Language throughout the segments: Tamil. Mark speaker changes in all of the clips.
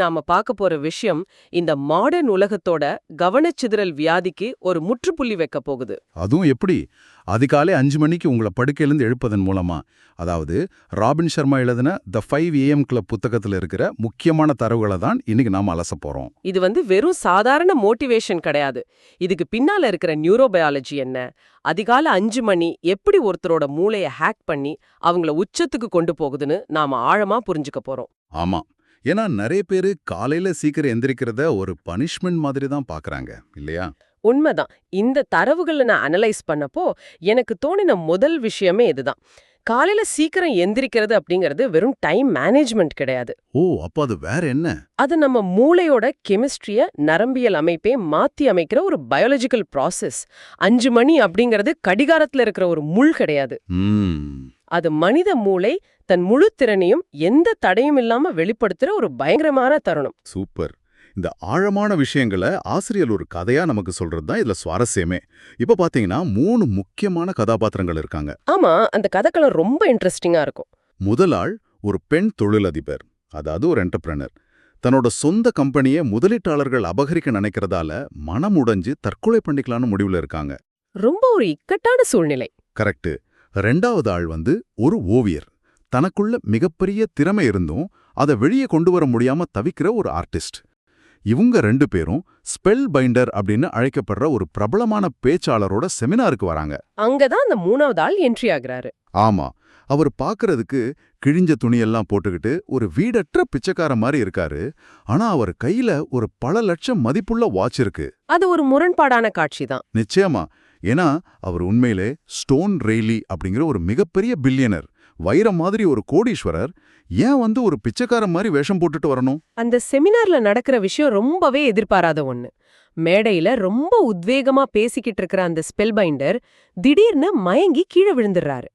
Speaker 1: நாம பார்க்க போற விஷயம் இந்த மாடர்ன் உலகத்தோட கவனச்சிதறல் வியாதிக்கு ஒரு முற்றுப்புள்ளி வைக்க போகுது.
Speaker 2: அதுவும் எப்படி? அதிகாலை 5 மணிக்கு உங்களை படுக்கையிலிருந்து எழுப்பதன் மூலமா. அதாவது ராபின் சர்மா எழுதின த 5 AM கிளப் புத்தகத்துல இருக்கிற முக்கியமான தரவுகளை தான் இன்னைக்கு நாம அலச போறோம்.
Speaker 1: இது வெறும் சாதாரண மோட்டிவேஷன் கிடையாது. இதுக்கு பின்னால இருக்கிற நியூரோபயாலஜி என்ன, அதிகாலை 5 மணி எப்படி ஒருத்தரோட மூளைய ஹேக் பண்ணி அவங்கள உச்சத்துக்கு கொண்டு போகுதுன்னு நாம ஆழமா புரிஞ்சுக்க போறோம்.
Speaker 2: ஆமா, ஏன்னா நிறைய பேரு காலையில சீக்கிரம் எந்திரிக்கிறத ஒரு பனிஷ்மெண்ட் மாதிரி தான் பாக்குறாங்க இல்லையா?
Speaker 1: உண்மைதான். இந்த தரவுகளை நான் அனலைஸ் பண்ணப்போ எனக்கு தோணின முதல் விஷயமே இதுதான். காலையில சீக்கிரம் எந்திரிக்கிறது அப்படிங்கிறது வெறும் டைம் மேனேஜ்மெண்ட் கிடையாது.
Speaker 2: ஓ, அப்ப அது வேற என்ன?
Speaker 1: அது நம்ம மூளையோட கெமிஸ்ட்ரிய, நரம்பியல் அமைப்பே மாத்தி அமைக்கிற ஒரு பயாலஜிக்கல் ப்ராசஸ். 5 மணி அப்படிங்கிறது கடிகாரத்துல இருக்கிற ஒரு முள் கிடையாது. அது மனித மூளை தன் முழு திறனையும் எந்த தடையும் இல்லாம வெளிப்படுத்துற ஒரு பயங்கரமான தருணம்.
Speaker 2: சூப்பர். இந்த ஆழமான விஷயங்களை ஆசிரியர் ஒரு கதையா நமக்கு சொல்றது தான் இதுல சுவாரஸ்யமே. இப்ப பாத்தீங்கன்னா 3 முக்கியமான கதாபாத்திரங்கள் இருக்காங்க.
Speaker 1: ஆமா, அந்த கதைக்களம் ரொம்ப இன்ட்ரெஸ்டிங்கா இருக்கும்.
Speaker 2: முதல் ஆள் ஒரு பெண் தொழிலதிபர், அதாவது ஒரு என்டர்பிரனர். தன்னோட சொந்த கம்பெனியை முதலீட்டாளர்கள் அபகரிக்க நினைக்கிறதால மனம் உடைஞ்சு தற்கொலை பண்ணிக்கலான்னு முடிவுல இருக்காங்க.
Speaker 1: ரொம்ப ஒரு இக்கட்டான சூழ்நிலை.
Speaker 2: கரெக்ட். ரெண்டாவது ஆள் ஒரு ஓவியர். தனக்குள்ள மிகப்பெரிய திறமை இருந்தும் அதை வெளியே கொண்டு வர முடியாம தவிக்கிற ஒரு ஆர்டிஸ்ட். இவங்க 2 பேரும் ஸ்பெல் பைண்டர் அப்படின்னு அழைக்கப்படுற ஒரு பிரபலமான பேச்சாளரோட செமினாருக்கு வராங்க.
Speaker 1: அங்கதான் அந்த 3வது ஆள் என்ட்ரி ஆகுறாரு.
Speaker 2: ஆமா, அவர் பாக்குறதுக்கு கிழிஞ்ச துணியெல்லாம் போட்டுக்கிட்டு ஒரு வீடற்ற பிச்சைக்கார மாதிரி இருக்காரு. ஆனா அவர் கையில ஒரு பல லட்சம் மதிப்புள்ள வாட்ச் இருக்கு.
Speaker 1: அது ஒரு முரண்பாடான காட்சி தான்.
Speaker 2: நிச்சயமா. ஏன்னா அவர் உண்மையிலே ஸ்டோன் ரெய்லி அப்படிங்கிற ஒரு மிகப்பெரிய பில்லியனர், வைரம் மாதிரி ஒரு கோடீஸ்வரர். ஏன் ஒரு பிச்சைக்கார மாதிரி வேஷம் போட்டுட்டு வரணும்?
Speaker 1: அந்த செமினார்ல நடக்கிற விஷயம் ரொம்பவே எதிர்பாராத ஒண்ணு. மேடையில ரொம்ப உத்வேகமா பேசிக்கிட்டு இருக்கிற அந்த ஸ்பெல் பைண்டர் திடீர்னு மயங்கி கீழே விழுந்துடுறாரு.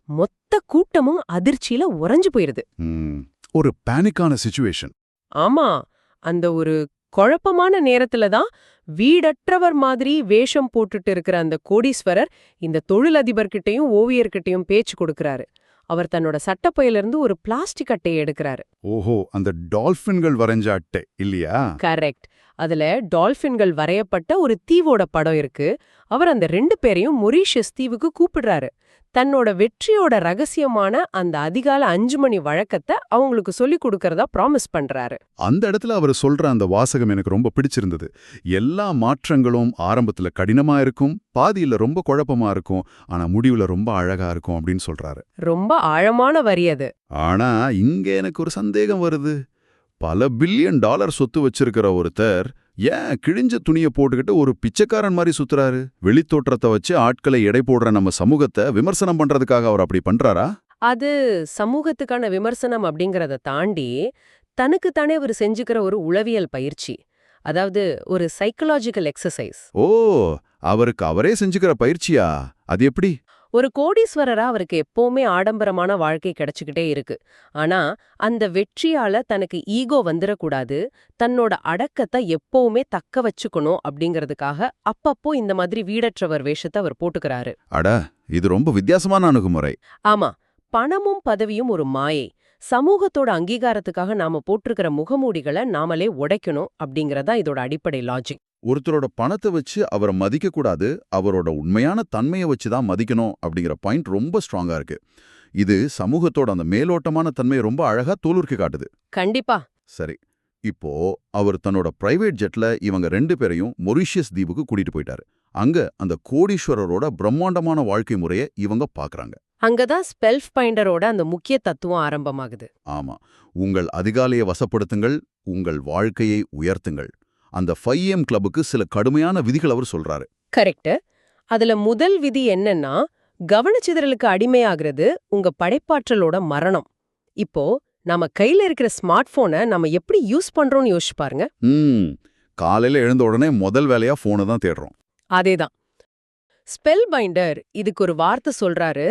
Speaker 1: மொத்த கூட்டமும் அதிர்ச்சியில உறைஞ்சு போயிருது.
Speaker 2: ஒரு பேனிக்கான சிச்சுவேஷன்.
Speaker 1: ஆமா, அந்த ஒரு குழப்பமான நேரத்துல தான் வீடற்றவர் மாதிரி வேஷம் போட்டுட்டு இருக்கிற அந்த கோடீஸ்வரர் இந்த தொழிலதிபர்கிட்டையும் ஓவியர்கிட்டையும் பேச்சு கொடுக்கறாரு. அவர் தன்னோட சட்டப்பையிலிருந்து ஒரு பிளாஸ்டிக் அட்டையை எடுக்கிறாரு.
Speaker 2: ஓஹோ, அந்த டால்பின்கள் வரைஞ்ச அட்டை இல்லையா?
Speaker 1: கரெக்ட். அதுல டால்பின்கள் வரையப்பட்ட ஒரு தீவோட படம் இருக்கு. அவர் அந்த 2 பேரையும் மொரீஷியஸ் தீவுக்கு கூப்பிடுறாரு. தன்னோட வெற்றியோட ரகசியமான அந்த அதிகாலை 5 மணி வழக்கத்தை அவங்களுக்கு சொல்லிக் கொடுக்கறதா ப்ராமிஸ் பண்றாரு.
Speaker 2: அந்த இடத்துல அவர் சொல்ற அந்த வாசகம் எனக்கு ரொம்ப பிடிச்சிருந்தது. எல்லா மாற்றங்களும் ஆரம்பத்துல கடினமா இருக்கும், பாதியில ரொம்ப குழப்பமா இருக்கும், ஆனா முடிவுல ரொம்ப அழகா இருக்கும் அப்படின்னு சொல்றாரு.
Speaker 1: ரொம்ப ஆழமான வரி அது.
Speaker 2: ஆனா இங்க எனக்கு ஒரு சந்தேகம் வருது. பல பில்லியன் டாலர் சொத்து வச்சிருக்கிற ஒருத்தர் ஏன் கிழிஞ்ச துணியை போட்டுக்கிட்டு ஒரு பிச்சைக்காரன் மாதிரி சுத்துறாரு? வெளித்தோற்றத்தை வச்சு ஆட்களை எடை போடுற நம்ம சமூகத்தை விமர்சனம் பண்றதுக்காக அவர் அப்படி பண்றாரா?
Speaker 1: அது சமூகத்துக்கான விமர்சனம் அப்படிங்கறத தாண்டி தனக்குத்தானே அவர் செஞ்சுக்கிற ஒரு உளவியல் பயிற்சி. அதாவது ஒரு சைக்கலாஜிக்கல் எக்ஸசைஸ்.
Speaker 2: ஓ, அவருக்கு அவரே செஞ்சுக்கிற பயிற்சியா? அது எப்படி?
Speaker 1: ஒரு கோடீஸ்வரரா அவருக்கு எப்பவுமே ஆடம்பரமான வாழ்க்கை கிடைச்சுக்கிட்டே இருக்கு. ஆனா அந்த வெற்றியால தனக்கு ஈகோ வந்துடக்கூடாது, தன்னோட அடக்கத்தை எப்பவுமே தக்க வச்சுக்கணும் அப்படிங்கறதுக்காக அப்பப்போ இந்த மாதிரி வீடற்றவர் வேஷத்தை அவர் போட்டுக்கிறாரு.
Speaker 2: அட, இது ரொம்ப வித்தியாசமான அணுகுமுறை.
Speaker 1: ஆமா, பணமும் பதவியும் ஒரு மாயை. சமூகத்தோட அங்கீகாரத்துக்காக நாம போட்டிருக்கிற முகமூடிகளை நாமளே உடைக்கணும் அப்படிங்கறதா இதோட அடிப்படை லாஜிக்.
Speaker 2: ஒருத்தரோட பணத்தை வச்சு அவரை மதிக்க கூடாது, அவரோட உண்மையான தன்மையை வச்சு தான் மதிக்கணும் அப்படிங்கிற பாயிண்ட் ரொம்ப ஸ்ட்ராங்கா இருக்கு. இது சமூகத்தோட அந்த மேலோட்டமான தன்மையை ரொம்ப அழகா தோலுர்க்கி காட்டுது.
Speaker 1: கண்டிப்பா.
Speaker 2: சரி, இப்போ அவர் தன்னோட பிரைவேட் ஜெட்ல இவங்க 2 பேரையும் மொரீஷியஸ் தீவுக்கு கூட்டிட்டு போயிட்டாரு. அங்க அந்த கோடீஸ்வரரோட பிரம்மாண்டமான வாழ்க்கை முறையை இவங்க பாக்குறாங்க.
Speaker 1: அங்கதான் ஸ்பெல்ஃப் பைண்டரோட அந்த முக்கிய தத்துவம் ஆரம்பமாகுது.
Speaker 2: ஆமா, உங்கள் அதிகாலையை வசப்படுத்துங்கள், உங்கள் வாழ்க்கையை உயர்த்துங்கள். அந்த 5 AM கிளப்புக்கு சில கடுமையான விதிகள் அவர் சொல்றாரு.
Speaker 1: கரெக்ட். அதுல முதல் விதி என்னன்னா, கவனச்சிதறலுக்கு அடிமையாகிறது உங்க படைப்பாற்றலோட மரணம். இப்போ நம்ம கையில இருக்கிற ஸ்மார்ட் போனை நம்ம எப்படி யூஸ் பண்றோம்னு யோசிச்சு பாருங்க.
Speaker 2: காலையில எழுந்த உடனே முதல் வேலையா போனை தான் தேடுறோம்.
Speaker 1: அதேதான். ஸ்பெல் பைண்டர் இதுக்கு ஒரு வார்த்தை சொல்றாரு.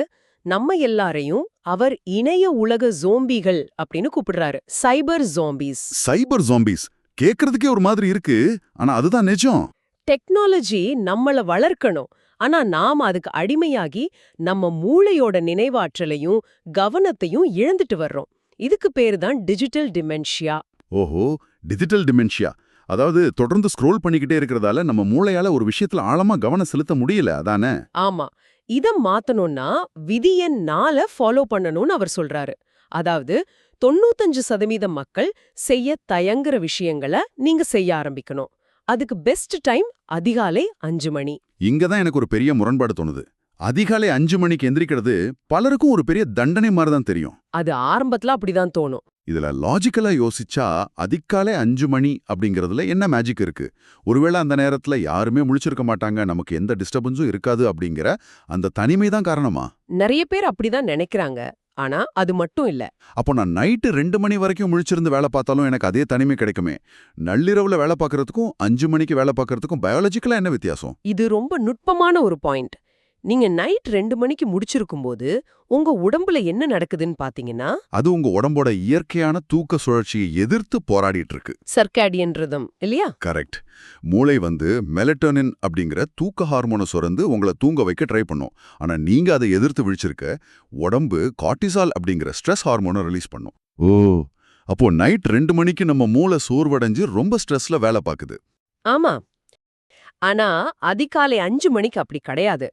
Speaker 1: நம்ம எல்லாரையும் அவர் இணைய உலக ஜோம்பிகள் அப்படின்னு கூப்பிடுறாரு. சைபர் ஜோம்பிஸ்.
Speaker 2: சைபர் ஜோம்பிஸ் கேக்குறதுக்கே ஒரு மாதிரி இருக்கு, ஆனா அதுதான் நிஜம்.
Speaker 1: டெக்னாலஜி நம்மள வளர்க்கணும், ஆனா நாம அதுக்கு அடிமையாகி நம்ம மூளையோட நினைவாற்றலையும் கவனத்தையும் இழந்துட்டு வர்றோம். இதுக்கு பேரு தான் டிஜிட்டல் டிமென்ஷியா.
Speaker 2: ஓஹோ, டிஜிட்டல் டிமென்ஷியா. அதாவது தொடர்ந்து ஸ்க்ரோல் பண்ணிக்கிட்டே இருக்கிறதால நம்ம மூளையால ஒரு விஷயத்துல ஆழமா கவனம் செலுத்த முடியல, அதானே?
Speaker 1: ஆமா. இத மாத்தணும்னா விதி எண் 4 ஃபாலோ பண்ணணும்னு அவர் சொல்றாரு. அதாவது 95% மக்கள் செய்ய தயங்குற விஷயங்கள நீங்க செய்ய ஆரம்பிக்கணும். அதுக்கு பெஸ்ட் டைம் அதிகாலை 5 மணி.
Speaker 2: இங்க தான் எனக்கு ஒரு பெரிய முரண்பாடு தோணுது. அதிகாலை 5 மணிக்கு எந்திரிக்கிறது பலருக்கும் ஒரு பெரிய தண்டனை மாதிரி தான் தெரியும்.
Speaker 1: அது ஆரம்பத்துல அப்படிதான் தோணும்.
Speaker 2: இதுல லாஜிக்கலா யோசிச்சா அதிகாலை 5 மணி அப்படிங்கறதுல என்ன மேஜிக் இருக்கு? ஒருவேளை அந்த நேரத்துல யாருமே முழிச்சிருக்க மாட்டாங்க, நமக்கு எந்த டிஸ்டர்பன்ஸும் இருக்காது அப்படிங்கிற அந்த தனிமை தான் காரணமா?
Speaker 1: நிறைய பேர் அப்படிதான் நினைக்கிறாங்க. ஆனா அது மட்டும் இல்ல.
Speaker 2: அப்போ நான் நைட்டு 2 மணி வரைக்கும் முழிச்சிருந்து வேலை பார்த்தாலும் எனக்கு அதே தனிமை கிடைக்குமே. நள்ளிரவுல வேலை பார்க்கறதுக்கும் 5 மணிக்கு வேலை பார்க்கறதுக்கும் பயாலஜிக்கலா என்ன வித்தியாசம்?
Speaker 1: இது ரொம்ப நுட்பமான ஒரு பாயிண்ட். நீங்க நைட் 2 மணிக்கு முடிச்சிருக்கும்போது உங்க உடம்புல என்ன நடக்குதுன்னு பாத்தீங்கன்னா,
Speaker 2: அது உங்க உடம்போட இயற்கையான தூக்க சுழற்சியை எதிர்த்து போராடிட்டு இருக்கு.
Speaker 1: சர்க்காடியன் ரிதம் இல்லையா?
Speaker 2: கரெக்ட். மூளை மெலட்டோனின் அப்படிங்கிற தூக்க ஹார்மோனை சுரந்து உங்களை தூங்க வைக்க ட்ரை பண்ணும். ஆனா நீங்க அதை எதிர்த்து விழிச்சிருக்க உடம்பு கார்டிசால் அப்படிங்கிற ஸ்ட்ரெஸ் ஹார்மோனை ரிலீஸ் பண்ணும். ஓ, அப்போ நைட் 2 மணிக்கு நம்ம மூளை சோர்வடைஞ்சு ரொம்ப ஸ்ட்ரெஸ்ல வேலை பார்க்குது.
Speaker 1: ஆமா. ஆனா அதிகாலை 5 மணிக்கு அப்படி கிடையாது.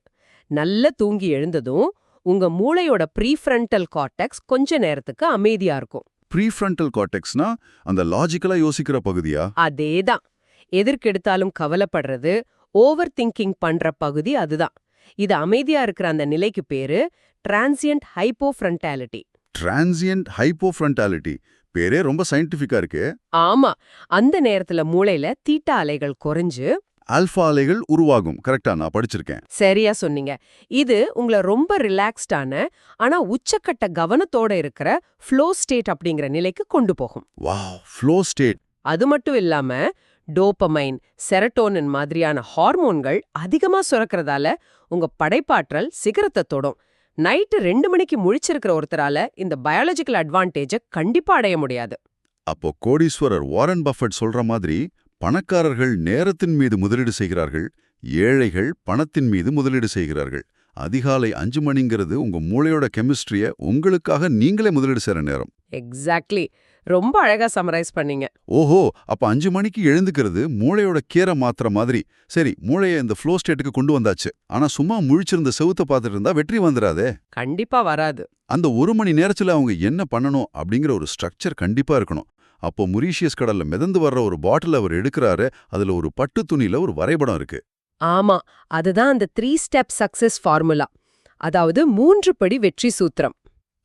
Speaker 1: நல்ல தூங்கி எழுந்ததும் உங்க மூளையோட ப்ரீஃப்ரண்டல் கார்டெக்ஸ் கொஞ்ச நேரத்துக்கு அமைதியா இருக்கும்.
Speaker 2: ப்ரீஃப்ரண்டல் கார்டெக்ஸ்னா அந்த லாஜிக்கலா யோசிக்கிற பகுதியா?
Speaker 1: அதேதான். எதற்கெடுத்தாலும் கவலைப்படுறது, ஓவர் திங்கிங் பண்ற பகுதி அதுதான். இது அமைதியா இருக்கிற அந்த நிலைக்கு பேரு டிரான்சியன்ட் ஹைப்போஃப்ரண்டாலிட்டி.
Speaker 2: டிரான்சியன்ட் ஹைப்போஃப்ரண்டாலிட்டி பேரே ரொம்ப சயின்டிஃபிக்கா இருக்கு.
Speaker 1: ஆமா. அந்த நேரத்துல மூளையில தீட்டா அலைகள் குறைஞ்சு
Speaker 2: ஆல்ஃபா அலைகள் உருவாகும். கரெக்டா? நான் படிச்சிருக்கேன்.
Speaker 1: சரியா சொன்னீங்க. இது உங்களை ரொம்ப ரிலாக்ஸ்டான ஆனா உச்சக்கட்ட கவனத்தோட இருக்கிற ஃப்ளோ ஸ்டேட் அப்படிங்கிற நிலைக்கு கொண்டு போகும்.
Speaker 2: Wow, flow state.
Speaker 1: அது மட்டும் இல்லாம டோபமைன், செரட்டோனின் மாதிரியான ஹார்மோன்கள் அதிகமா சுரக்கிறதால உங்க படைப்பாற்றல் சிகரத்தை தொடும். நைட்டு 2 மணிக்கு முழிச்சிருக்கிற ஒருத்தரால இந்த பயாலஜிக்கல் அட்வான்டேஜ கண்டிப்பா அடைய முடியாது.
Speaker 2: அப்போ கோடீஸ்வரர் வாரன் பஃபெட் சொல்ற மாதிரி பணக்காரர்கள் நேரத்தின் மீது முதலீடு செய்கிறார்கள், ஏழைகள் பணத்தின் மீது முதலீடு செய்கிறார்கள். அதிகாலை 5 மணிங்கிறது உங்க மூளையோட கெமிஸ்ட்ரிய உங்களுக்காக நீங்களே முதலீடு செய்ற நேரம்.
Speaker 1: எக்ஸாக்ட்லி. ரொம்ப அழகா சம்மரைஸ் பண்ணீங்க.
Speaker 2: ஓஹோ, அப்ப 5 மணிக்கு எழுந்துக்கிறது மூளையோட கீரை மாத்திர மாதிரி. சரி, மூளையை இந்த ஃப்ளோ ஸ்டேட்டுக்கு கொண்டு வந்தாச்சு. ஆனா சும்மா முழிச்சிருந்த செவுத்த பார்த்துட்டு இருந்தா வெற்றி வந்துடாதே.
Speaker 1: கண்டிப்பா வராது.
Speaker 2: அந்த 1 மணி நேரத்துல அவங்க என்ன பண்ணணும் அப்படிங்கிற ஒரு ஸ்ட்ரக்சர் கண்டிப்பா இருக்கணும். அப்போ மொரீஷியஸ் கடல்ல மிதந்து வர்ற ஒரு பாட்டில் அவர் எடுக்கிறாரு. அதுல ஒரு பட்டு துணியில ஒரு வரைபடம் இருக்கு.
Speaker 1: ஆமா, அதுதான் அந்த 3 ஸ்டெப் சக்சஸ் ஃபார்முலா. அதாவது 3 படி வெற்றி சூத்திரம்.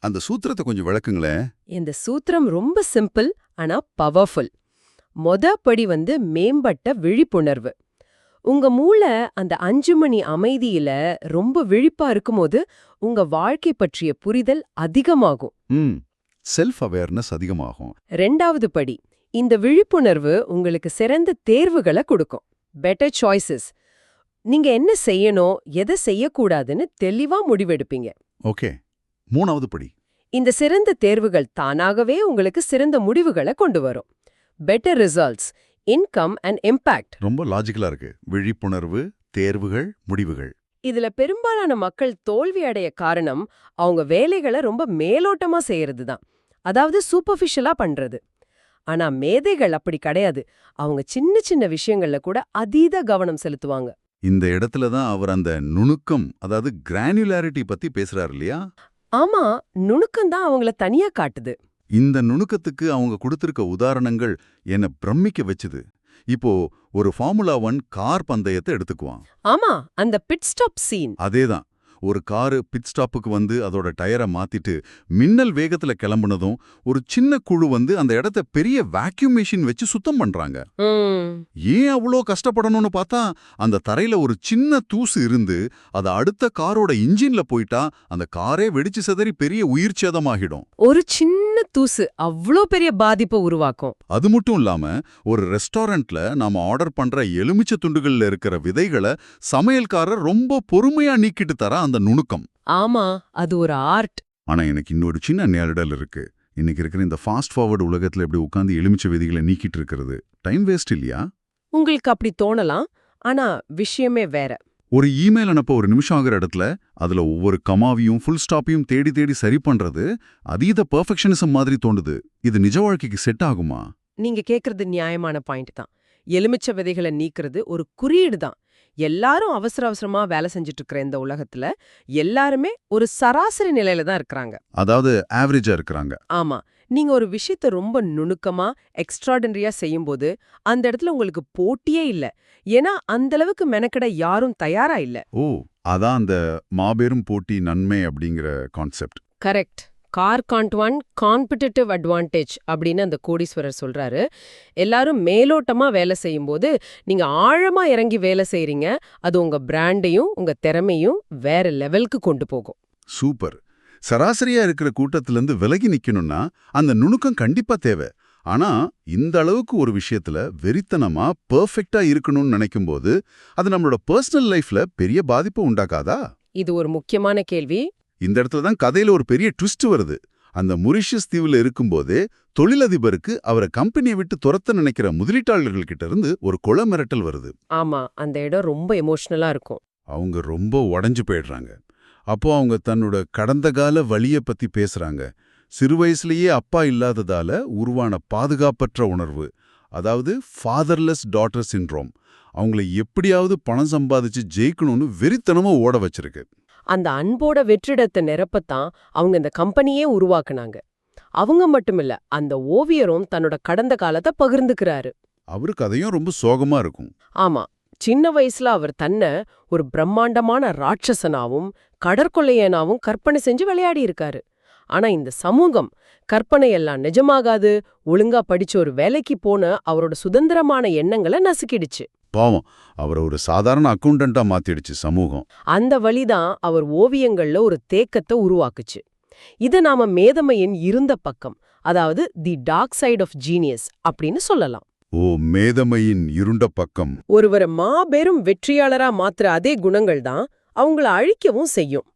Speaker 2: அந்த சூத்திரத்தை கொஞ்சம் விளக்குங்களேன்.
Speaker 1: இந்த சூத்திரம் ரொம்ப சிம்பிள் ஆனா பவர்ஃபுல். படி மேம்பட்ட விழிப்புணர்வு. உங்க மூளை அந்த 5 மணி அமைதியில ரொம்ப விழிப்பா இருக்கும்போது உங்க வாழ்க்கை பற்றிய புரிதல் அதிகமாகும்.
Speaker 2: செல்ஃப் அவேர்னஸ் அதிகமாகும்.
Speaker 1: 2வது படி, இந்த விழிப்புணர்வு உங்களுக்கு சிறந்த தேர்வுகளை கொடுக்கும். Better choices. நீங்க என்ன செய்யணும், எதை செய்யக்கூடாதுன்னு தெளிவா முடிவெடுப்பீங்க.
Speaker 2: ஓகே. 3வது படி,
Speaker 1: இந்த சிறந்த தேர்வுகள் தானாகவே உங்களுக்கு சிறந்த முடிவுகளை கொண்டு வரும். Better results, income and impact.
Speaker 2: ரொம்ப லாஜிக்கலா இருக்கு. விழிப்புணர்வு, தேர்வுகள், முடிவுகள்.
Speaker 1: இதுல பெரும்பாலான மக்கள் தோல்வி அடைய காரணம் அவங்க வேலைகளை ரொம்ப மேலோட்டமா செய்யறது தான். அதாவது சூப்பர்ஃபிஷியலா பண்றது. ஆனா மேதைகள் அப்படி கிடையாது. அவங்க சின்ன சின்ன விஷயங்கள்ல கூட அதீத கவனம் செலுத்துவாங்க.
Speaker 2: இந்த இடத்துல தான் அவர் அந்த நுணுக்கம், அதாவது கிரானுலாரிட்டி பத்தி பேசுறாரு இல்லையா?
Speaker 1: ஆமா, நுணுக்கம் தான் அவங்கள தனியா காட்டுது.
Speaker 2: இந்த நுணுக்கத்துக்கு அவங்க கொடுத்திருக்க உதாரணங்கள் என்ன பிரமிக்க வச்சுது. இப்போ ஒரு ஃபார்முலா 1 கார் பந்தயத்தை எடுத்துக்குவான்.
Speaker 1: ஆமா, அந்த பிட் ஸ்டாப் சீன்.
Speaker 2: அதேதான். ஒரு காரு பிட் ஸ்டாப்புக்கு அதோட டயரை மாத்திட்டு மின்னல் வேகத்துல கிளம்புனதும் ஒரு சின்ன குழு அந்த இடத்த பெரிய வேக்யூம் மெஷின் வச்சு சுத்தம் பண்றாங்க. ஏன் அவ்வளோ கஷ்டப்படணும்னு பார்த்தா அந்த தரையில ஒரு சின்ன தூசு இருந்து அது அடுத்த காரோட இன்ஜின்ல போயிட்டா அந்த காரே வெடிச்சு சிதறி பெரிய உயிர் சேதமாகிடும்.
Speaker 1: ஒரு சின்ன தூசு அவ்வளோ பெரிய பாதிப்பை உருவாக்கும்.
Speaker 2: அது மட்டும் இல்லாம ஒரு ரெஸ்டாரண்ட்ல நாம ஆர்டர் பண்ற எலுமிச்சை துண்டுகள்ல இருக்கிற விதைகளை சமையல்காரர் ரொம்ப பொறுமையா நீக்கிட்டு தர அந்த நுணுக்கம்.
Speaker 1: ஆமா, அது ஒரு ஆர்ட்.
Speaker 2: ஆனா எனக்கு இன்னொரு சின்ன நேரிடல் இருக்கு. இன்னைக்கு இருக்கிற இந்த ஃபாஸ்ட் ஃபார்வர்டு உலகத்துல எப்படி உட்கார்ந்து எலுமிச்சை விதிகளை நீக்கிட்டு இருக்கிறது டைம் வேஸ்ட் இல்லையா?
Speaker 1: உங்களுக்கு அப்படி தோணலாம். ஆனா விஷயமே வேற.
Speaker 2: ஒரு இமெயில் அனுப்ப ஒரு நிமிஷம் ஆகிற இடத்துல அதுல ஒவ்வொரு கமாவையும் ஃபுல் ஸ்டாப்பையும் தேடி தேடி சரி பண்றது அதீத பெர்ஃபெக்ஷனிசம் மாதிரி தோணுது. இது நிஜ வாழ்க்கைக்கு செட் ஆகுமா?
Speaker 1: நீங்க கேக்குறது நியாயமான பாயிண்ட் தான். எலுமிச்சை விதைகளை நீக்கிறது ஒரு குறியீடு தான். எல்லாரும் அவசர அவசரமா வேலை செஞ்சுட்டு இருக்கிற இந்த உலகத்துல எல்லாருமே ஒரு சராசரி நிலையில தான் இருக்கிறாங்க.
Speaker 2: அதாவது ஆவரேஜா இருக்கிறாங்க.
Speaker 1: ஆமா. நீங்க ஒரு விஷயத்த ரொம்ப நுணுக்கமா எக்ஸ்ட்ராடினரியா செய்யும்போது அந்த இடத்துல உங்களுக்கு போட்டியே இல்ல. ஏன்னா அந்த அளவுக்கு மெனக்கெட யாரும் தயாரா இல்ல.
Speaker 2: ஓ, அதான் அந்த மாபெரும் போட்டி நன்மை அப்படிங்கிற கான்செப்ட்.
Speaker 1: கரெக்ட். கார் காண்ட் ஒன் காம்படிட்டிவ் அட்வான்டேஜ் அப்படின்னு அந்த கோடீஸ்வரர் சொல்றாரு. எல்லாரும் மேலோட்டமா வேலை செய்யும்போது நீங்க ஆழமா இறங்கி வேலை செய்றீங்க. அது உங்க பிராண்டையும் உங்க திறமையும் வேற லெவலுக்கு கொண்டு போகும்.
Speaker 2: சூப்பர். சராசரியா இருக்கிற கூட்டத்திலிருந்து விலகி நிக்கணும்னா அந்த நுணுக்கம் கண்டிப்பா தேவை. ஆனா இந்த அளவுக்கு ஒரு விஷயத்துல வெறித்தனமா பெர்ஃபெக்ட்டா இருக்கணும்னு நினைக்கும்போது அது நம்மளோட பர்சனல் லைஃப்ல பெரிய பாதிப்பு உண்டாக்காதா?
Speaker 1: இது ஒரு முக்கியமான கேள்வி.
Speaker 2: இந்த இடத்துல தான் கதையில ஒரு பெரிய ட்விஸ்ட் வருது. அந்த மொரிஷியஸ் தீவுல இருக்கும்போதே தொழிலதிபருக்கு அவரை கம்பெனியை விட்டு துரத்த நினைக்கிற முதலீட்டாளர்கள் கிட்ட இருந்து ஒரு கொலை மிரட்டல் வருது.
Speaker 1: ஆமா, அந்த இடம் ரொம்ப எமோஷனலா இருக்கும்.
Speaker 2: அவங்க ரொம்ப உடைஞ்சு போயிடுறாங்க. அப்போ அவங்க தன்னோட கடந்த கால வலிய பத்தி பேசுறாங்க. சிறு வயசுலயே அப்பா இல்லாததால உருவான பாதுகாப்பற்ற உணர்வு, அதாவது ஃபாதர்லெஸ் டாட்டர் சிண்ட்ரோம், அவங்கள எப்படியாவது பணம் சம்பாதிச்சு ஜெயிக்கணும்னு வெறித்தனமா ஓட வச்சிருக்கு.
Speaker 1: அந்த அன்போட வெற்றிடத்தை நிரப்பத்தான் அவங்க இந்த கம்பெனியே உருவாக்குனாங்க. அவங்க மட்டுமில்ல, அந்த ஓவியரும் தன்னோட கடந்த காலத்தை பகிர்ந்துக்கிறாரு.
Speaker 2: அவரு கதையும் ரொம்ப சோகமா இருக்கும்.
Speaker 1: ஆமா, சின்ன வயசுல அவர் தன்னை ஒரு பிரம்மாண்டமான ராட்சசனாவும் கடற்கொள்ளையனாவும் கற்பனை செஞ்சு விளையாடி இருக்காரு. ஆனா இந்த சமூகம் கற்பனையெல்லாம் நிஜமாகாது, ஒழுங்கா படிச்சு ஒரு வேலைக்கு போன அவரோட சுதந்திரமான எண்ணங்களை நசுக்கிடுச்சு.
Speaker 2: பாவம், அவரை ஒரு சாதாரண அக்கவுண்டண்டா மாத்திடுச்சு சமூகம்.
Speaker 1: அந்த வழிதான் அவர் ஓவியங்கள்ல ஒரு தேக்கத்தை உருவாக்குச்சு. இத நாம மேதமையின் இருந்த பக்கம், அதாவது தி டார்க் சைட் ஆஃப் ஜீனியஸ் அப்படின்னு சொல்லலாம்.
Speaker 2: ஓ, மேதமையின் இருண்ட பக்கம்.
Speaker 1: ஒருவரை மாபெரும் வெற்றியாளரா மாத்துற அதே குணங்கள் தான் அவங்கள அழிக்கவும் செய்யும்.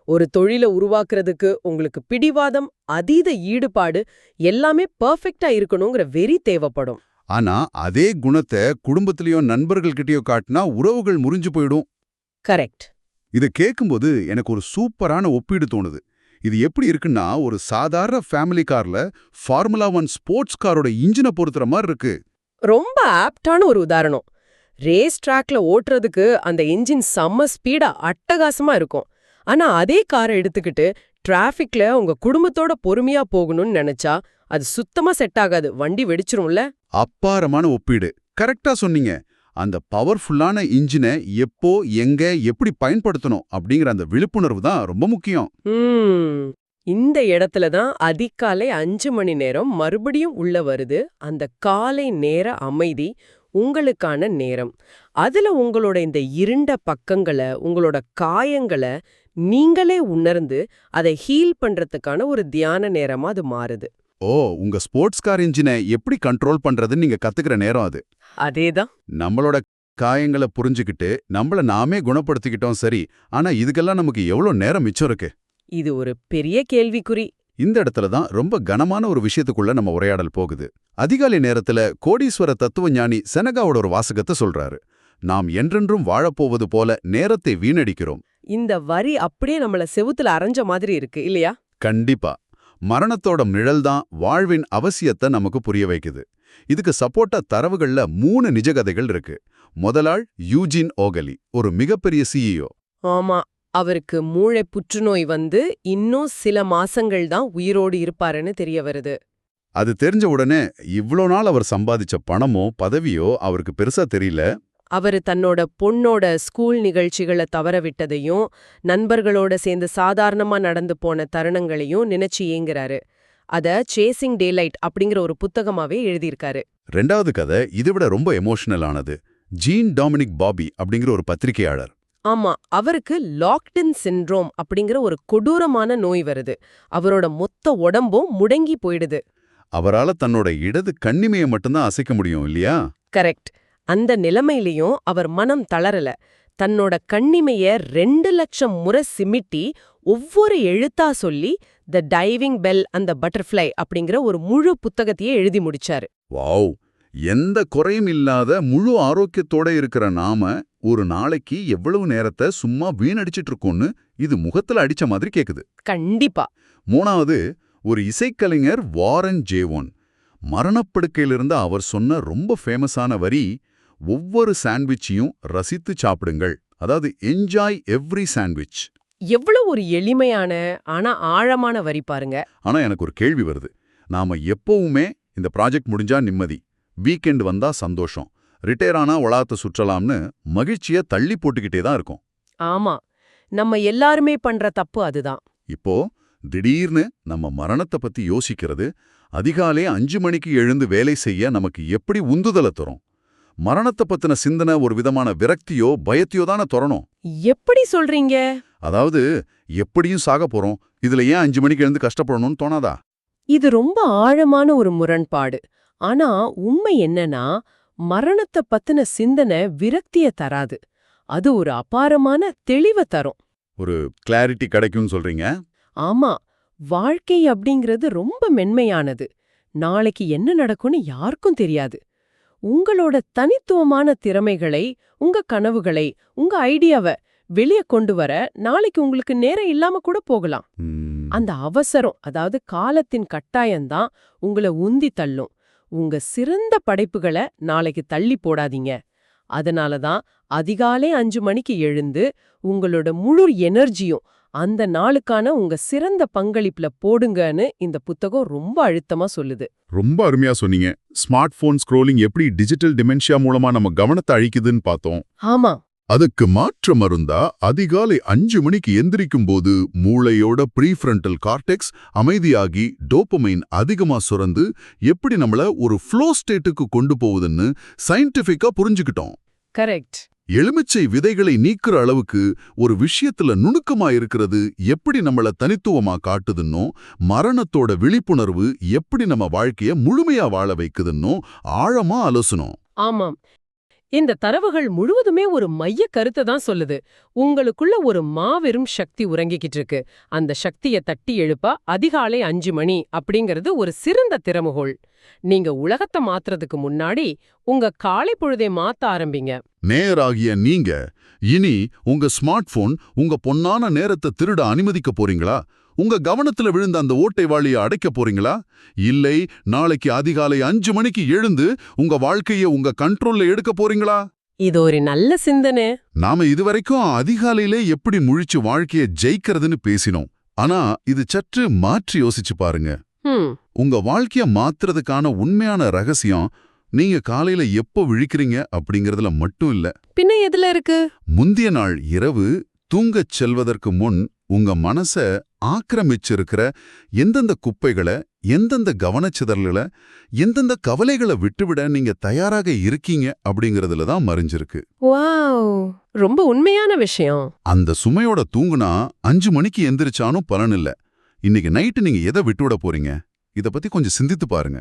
Speaker 1: ஒரு தொழிலை உருவாக்குறதுக்கு உங்களுக்கு பிடிவாதம், அதீத ஈடுபாடு, எல்லாமே பெர்ஃபெக்ட்டா இருக்கணுங்கிற வெறி தேவைப்படும்.
Speaker 2: ஆனா அதே குணத்தை குடும்பத்திலயோ நண்பர்கள்கிட்டயோ காட்டினா உறவுகள் முறிஞ்சு போயிடும்.
Speaker 1: கரெக்ட்.
Speaker 2: இதை கேட்கும்போது எனக்கு ஒரு சூப்பரான ஒப்பீடு தோணுது. இது எப்படி இருக்குன்னா, ஒரு சாதாரண ஃபேமிலி கார்ல ஃபார்முலா 1 ஸ்போர்ட்ஸ் காரோட இன்ஜினை பொறுத்துற மாதிரி இருக்கு.
Speaker 1: ரொம்ப ஆப்டான ஒரு உதாரணம். ரேஸ் ட்ராக்ல ஓட்டுறதுக்கு அந்த என்ஜின் செம்ம ஸ்பீடா அட்டகாசமா இருக்கும். ஆனா அதே காரை எடுத்துக்கிட்டு டிராஃபிக்ல உங்க குடும்பத்தோட பொறுமையா போகணும்னு நினைச்சா அது சுத்தமா செட் ஆகாது, வண்டி வெடிச்சிரும்ல.
Speaker 2: அப்பாரமான ஒப்பீடு, கரெக்டா சொன்னீங்க. அந்த பவர்ஃபுல்லான இன்ஜினை எப்போ எங்க எப்படி பயன்படுத்தணும் அப்படிங்கிற அந்த விழிப்புணர்வு தான் ரொம்ப முக்கியம்.
Speaker 1: இந்த இடத்துல தான் அதிகாலை 5 மணி நேரம் மறுபடியும் உள்ள வருது. அந்த காலை நேர அமைதி உங்களுக்கான நேரம். அதுல உங்களோட இந்த இருண்ட பக்கங்களை, உங்களோட காயங்களை நீங்களே உணர்ந்து அதை ஹீல் பண்றதுக்கான ஒரு தியான நேரமா அது மாறுது.
Speaker 2: ஓ, உங்க ஸ்போர்ட்ஸ் கார் இன்ஜினை எப்படி கண்ட்ரோல் பண்றதுன்னு நீங்க கத்துக்கிற நேரம் அது.
Speaker 1: அதேதான்.
Speaker 2: நம்மளோட காயங்களை புரிஞ்சுக்கிட்டு நம்மள நாமே குணப்படுத்திக்கிட்டோம் சரி, ஆனா இதுக்கெல்லாம் நமக்கு எவ்வளவு நேரம் மிச்சம் இருக்கு?
Speaker 1: இது ஒரு பெரிய கேள்விக்குறி.
Speaker 2: இந்த இடத்துல தான் ரொம்ப கனமான ஒரு விஷயத்துக்குள்ள நம்ம உரையாடல் போகுது. அதிகாலை நேரத்துல கோடீஸ்வர தத்துவ ஞானி செனகாவோட ஒரு வாசகத்தை சொல்றாரு. நாம் என்றென்றும் வாழப்போவது போல நேரத்தை வீணடிக்கிறோம்.
Speaker 1: இந்த வரி அப்படியே நம்மள செவுத்துல அரைஞ்ச மாதிரி இருக்கு இல்லையா?
Speaker 2: கண்டிப்பா. மரணத்தோட நிழல் தான் வாழ்வின் அவசியத்தை நமக்கு புரிய வைக்குது. இதுக்கு சப்போர்ட்டா தரவுகள்ல 3 நிஜகதைகள் இருக்கு. முதலாள் யூஜின் ஓகலி, ஒரு மிகப்பெரிய சிஇஓ.
Speaker 1: ஆமா, அவருக்கு மூளை புற்றுநோய் வந்து இன்னும் சில மாசங்கள் தான் உயிரோடு இருப்பாருன்னு தெரிய வருது.
Speaker 2: அது தெரிஞ்ச உடனே இவ்ளோ நாள் அவர் சம்பாதிச்ச பணமோ பதவியோ அவருக்கு பெருசா தெரியல.
Speaker 1: அவரு தன்னோட பொண்ணோட ஸ்கூல் நிகழ்ச்சிகளை தவற விட்டதையும் நண்பர்களோட சேர்ந்து சாதாரணமா நடந்து போன தருணங்களையும் நினைச்சு ஏங்குறாரு. அத சேசிங் டேலைட் அப்படிங்கிற ஒரு புத்தகமாவே எழுதியிருக்காரு.
Speaker 2: 2வது கதை இதைவிட ரொம்ப எமோஷனலானது. ஜீன் டாமினிக் பாபி அப்படிங்கிற ஒரு பத்திரிகையாளர்.
Speaker 1: ஆமா, அவருக்கு லாக்டின் சிண்ட்ரோம் அப்படிங்கிற ஒரு கொடூரமான நோய் வருது. அவரோட மொத்த உடம்பும் முடங்கி போயிடுது.
Speaker 2: அவரால தன்னோட இடது கண்ணிமையை மட்டும்தான் அசைக்க முடியும் இல்லையா?
Speaker 1: கரெக்ட். அந்த நிலைமையிலையும் அவர் மனம் தளரல. தன்னோட கண்ணிமைய 2 லட்சம் முறை சிமிட்டி ஒவ்வொரு எழுத்தா சொல்லி த டைவிங் பெல் அந்த பட்டர்ஃப்ளை அப்படிங்கிற ஒரு முழு புத்தகத்தையே எழுதி முடிச்சாரு.
Speaker 2: வாவ்! எந்த குறையும் இல்லாத முழு ஆரோக்கியத்தோட இருக்கிற நாம ஒரு நாளைக்கு எவ்வளவு நேரத்தை சும்மா வீணடிச்சிட்டு இருக்கோம்னு இது முகத்துல அடிச்ச மாதிரி கேக்குது.
Speaker 1: கண்டிப்பா.
Speaker 2: 3வது, ஒரு இசைக்கலைஞர் வாரன் ஜேவோன். மரணப்படுக்கையிலிருந்து அவர் சொன்ன ரொம்ப ஃபேமஸான வரி, ஒவ்வொரு சாண்ட்விச்சையும் ரசித்து சாப்பிடுங்கள். அதாவது என்ஜாய் எவ்ரி சாண்ட்விச்.
Speaker 1: எவ்வளவு ஒரு எளிமையான ஆனா ஆழமான வரி பாருங்க.
Speaker 2: ஆனா எனக்கு ஒரு கேள்வி வருது. நாம எப்பவுமே இந்த ப்ராஜெக்ட் முடிஞ்சா நிம்மதி, வீக்கெண்ட் வந்தா சந்தோஷம், ரிட்டையர் ஆனா உலகத்தை சுற்றலாம்னு மகிழ்ச்சியை தள்ளி போட்டுக்கிட்டே தான் இருக்கோம்.
Speaker 1: ஆமா, நம்ம எல்லாருமே பண்ற தப்பு அதுதான்.
Speaker 2: இப்போ திடீர்னு நம்ம மரணத்தை பத்தி யோசிக்கிறது, அதிகாலை 5 மணிக்கு எழுந்து வேலை செய்ய நமக்கு எப்படி உந்துதலை தரும்? மரணத்தை பத்தின சிந்தனை ஒரு விதமான விரக்தியோ பயத்தையோ தானே தரணும்.
Speaker 1: எப்படி சொல்றீங்க?
Speaker 2: அதாவது எப்படியும் சாக போறோம், இதுல ஏன் 5 மணிக்கு எழுந்து கஷ்டப்படணும்னு தோணாதா?
Speaker 1: இது ரொம்ப ஆழமான ஒரு முரண்பாடு. ஆனா உண்மை என்னன்னா, மரணத்தை பத்தின சிந்தனை விரக்திய தராது. அது ஒரு அபாரமான தெளிவை தரும்.
Speaker 2: ஒரு கிளாரிட்டி கிடைக்கும்னு சொல்றீங்க.
Speaker 1: ஆமா, வாழ்க்கை அப்படிங்கிறது ரொம்ப மென்மையானது. நாளைக்கு என்ன நடக்கும்னு யாருக்கும் தெரியாது. உங்களோட தனித்துவமான திறமைகளை, உங்க கனவுகளை, உங்க ஐடியாவை வெளிய கொண்டு வர நாளைக்கு உங்களுக்கு நேரம் இல்லாம கூட போகலாம். அந்த அவசரம், அதாவது காலத்தின் கட்டாயம்தான் உங்களை உந்தி தள்ளும். உங்க சிறந்த படைப்புகளை நாளைக்கு தள்ளி போடாதீங்க. அதனாலதான் அதிகாலை 5 மணிக்கு எழுந்து உங்களோட முழு எனர்ஜியும் அந்த நாளுக்கான உங்க சிறந்த பங்களிப்புல போடுங்கன்னு இந்த புத்தகம் ரொம்ப அழுத்தமா சொல்லுது.
Speaker 2: ரொம்ப அருமையா சொன்னீங்க. ஸ்மார்ட் போன் ஸ்க்ரோலிங் எப்படி டிஜிட்டல் டிமென்ஷியா மூலமா நம்ம கவனத்தை அழிக்குதுன்னு பார்த்தோம்.
Speaker 1: ஆமா,
Speaker 2: அதுக்கு மாற்று மருந்தா அதிகாலை 5 மணிக்கு எந்திரிக்கும் போது மூளையோட ப்ரீஃப்ரண்டல் கார்டெக்ஸ் அமைதியாகி டோபமைன் அதிகமா சுரந்து எப்படி நம்மள ஒரு ஃப்ளோ ஸ்டேட்டுக்கு கொண்டு போகுதுன்னு சயின்டிஃபிக்கா புரிஞ்சுக்கிட்டோம்.
Speaker 1: கரெக்ட்.
Speaker 2: எலுமிச்சை விதைகளை நீக்குற அளவுக்கு ஒரு விஷயத்துல நுணுக்கமா இருக்கிறது எப்படி நம்மள தனித்துவமா காட்டுதுன்னோ, மரணத்தோட விழிப்புணர்வு எப்படி நம்ம வாழ்க்கைய முழுமையா வாழ வைக்குதுன்னோ ஆழமா அலசணும்.
Speaker 1: ஆமாம், இந்த தரவுகள் முழுவதுமே ஒரு மைய கருத்தை தான் சொல்லுது. உங்களுக்குள்ள ஒரு மாபெரும் சக்தி உறங்கிக்கிட்டு இருக்கு. அந்த சக்தியை தட்டி எழுப்ப அதிகாலை 5 மணி அப்படிங்கிறது ஒரு சிறந்த திறவுகோல். நீங்க உலகத்தை மாத்துறதுக்கு முன்னாடி உங்க காலை பொழுதை மாத்த ஆரம்பிங்க.
Speaker 2: நேயராகிய நீங்க இனி உங்க ஸ்மார்ட் போன் உங்க பொன்னான நேரத்தை திருட அனுமதிக்க போறீங்களா? உங்க கவனத்துல விழுந்த அந்த ஓட்டை வாளியை அடைக்க போறீங்களா? இல்லை, நாளைக்கு அதிகாலை 5 மணிக்கு எழுந்து உங்க வாழ்க்கைய உங்க கண்ட்ரோல்ல எடுக்க போறீங்களா?
Speaker 1: இது ஒரு நல்ல சிந்தனை.
Speaker 2: நாம இதுவரைக்கும் அதிகாலையிலே எப்படி முழிச்சு வாழ்க்கைய ஜெயிக்கிறதுன்னு பேசினோம். ஆனா இது சற்று மாற்றி யோசிச்சு பாருங்க. உங்க வாழ்க்கைய மாத்துறதுக்கான உண்மையான ரகசியம் நீங்க காலையில எப்போ விழிக்கிறீங்க அப்படிங்கறதுல மட்டும் இல்ல.
Speaker 1: பின்ன எதுல இருக்கு?
Speaker 2: முந்திய நாள் இரவு தூங்கச் செல்வதற்கு முன் உங்க மனச ஆக்கிரமிச்சிருக்கிற எந்தெந்த குப்பைகளை, எந்தெந்த கவனச்சிதறல்களை, எந்தெந்த கவலைகளை விட்டுவிட நீங்க தயாராக இருக்கீங்க அப்படிங்கறதுல தான் மறைஞ்சிருக்கு.
Speaker 1: வாவ், ரொம்ப உண்மையான விஷயம்.
Speaker 2: அந்த சுமையோட தூங்குனா 5 மணிக்கு எந்திரிச்சானும் பலன் இல்ல. இன்னைக்கு நைட்டு நீங்க எதை விட்டுவிட போறீங்க? இத பத்தி கொஞ்சம் சிந்தித்து பாருங்க.